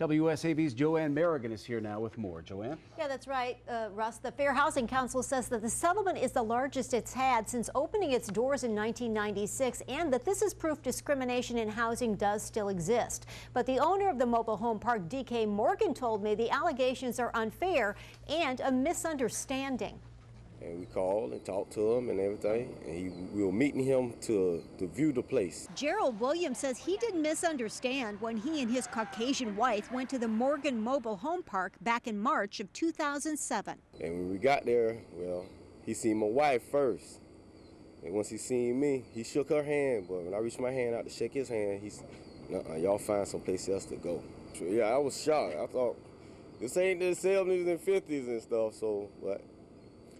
WSAV's Joanne Merrigan is here now with more. Joanne? Yeah, that's right, Russ. The Fair Housing Council says that the settlement is the largest it's had since opening its doors in 1996, and that this is proof discrimination in housing does still exist. But the owner of the mobile home park, D.K. Morgan, told me the allegations are unfair and a misunderstanding. And we called and talked to him and everything, and we were meeting him to view the place. Gerald Williams says he didn't misunderstand when he and his Caucasian wife went to the Morgan Mobile Home Park back in March of 2007. And when we got there, well, he seen my wife first. And once he seen me, he shook her hand, but when I reached my hand out to shake his hand, he said, "Nuh-uh, y'all find someplace else to go." So, yeah, I was shocked. I thought, this ain't the 70s and 50s and stuff, so, but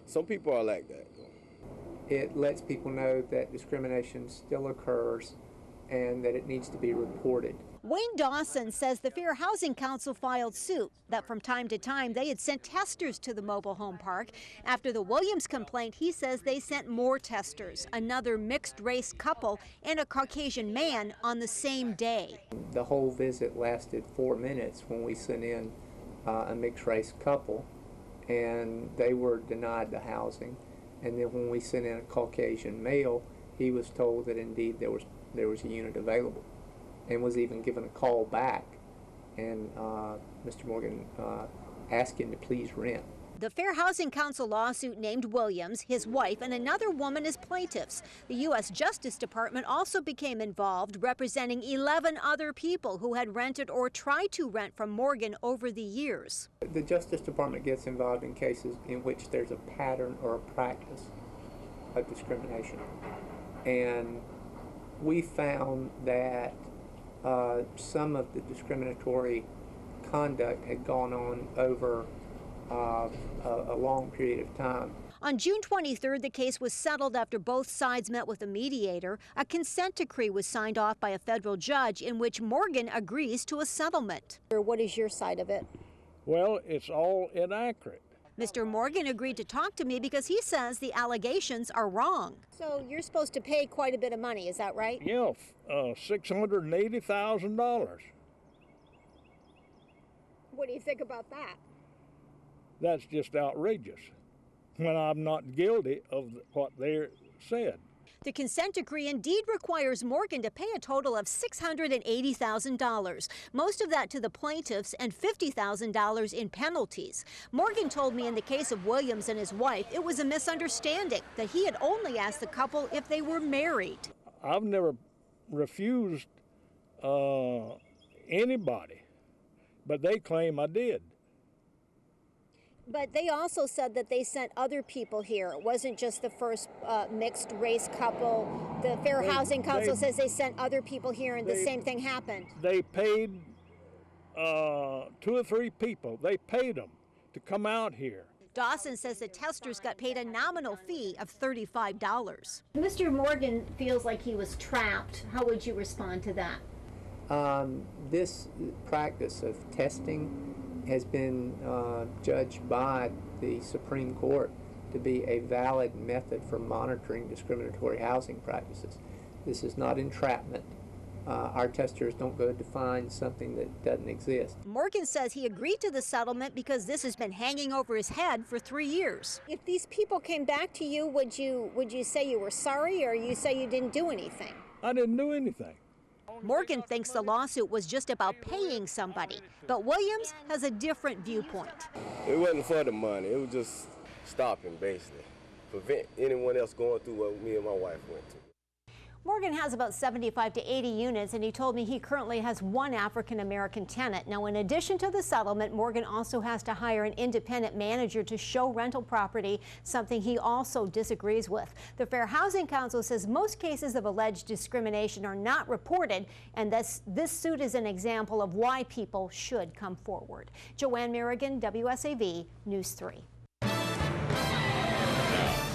some people are like that. It lets people know that discrimination still occurs and that it needs to be reported. Wayne Dawson says the Fair Housing Council filed suit that from time to time they had sent testers to the mobile home park. After the Williams complaint, he says they sent more testers, another mixed-race couple and a Caucasian man on the same day. The whole visit lasted 4 minutes when we sent in a mixed-race couple, and they were denied the housing. And then when we sent in a Caucasian male, he was told that indeed there was a unit available, and was even given a call back, and Mr. Morgan asked him to please rent. The Fair Housing Council lawsuit named Williams, his wife, and another woman as plaintiffs. The U.S. Justice Department also became involved, representing 11 other people who had rented or tried to rent from Morgan over the years. The Justice Department gets involved in cases in which there's a pattern or a practice of discrimination. And we found that some of the discriminatory conduct had gone on over a long period of time. On June 23rd, the case was settled after both sides met with a mediator. A consent decree was signed off by a federal judge in which Morgan agrees to a settlement. What is your side of it? Well, it's all inaccurate. Mr. Morgan agreed to talk to me because he says the allegations are wrong. So you're supposed to pay quite a bit of money, is that right? Yeah, $680,000. What do you think about that? That's just outrageous when I'm not guilty of what they said. The consent decree indeed requires Morgan to pay a total of $680,000, most of that to the plaintiffs and $50,000 in penalties. Morgan told me in the case of Williams and his wife, it was a misunderstanding, that he had only asked the couple if they were married. I've never refused anybody, but they claim I did. But they also said that they sent other people here. It wasn't just the first mixed race couple. The Fair Housing Council says they sent other people here and the same thing happened. They paid 2 or 3 people. They paid them to come out here. Dawson says the testers got paid a nominal fee of $35. Mr. Morgan feels like he was trapped. How would you respond to that? This practice of testing has been judged by the Supreme Court to be a valid method for monitoring discriminatory housing practices. This is not entrapment. Our testers don't go to find something that doesn't exist. Morgan says he agreed to the settlement because this has been hanging over his head for 3 years. If these people came back to you, would you say you were sorry, or you say you didn't do anything? I didn't do anything. Morgan thinks the lawsuit was just about paying somebody, but Williams has a different viewpoint. It wasn't for the money. It was just stopping, basically, prevent anyone else going through what me and my wife went through. Morgan has about 75 to 80 units, and he told me he currently has 1 African-American tenant. Now, in addition to the settlement, Morgan also has to hire an independent manager to show rental property, something he also disagrees with. The Fair Housing Council says most cases of alleged discrimination are not reported, and this suit is an example of why people should come forward. Joanne Merrigan, WSAV News 3.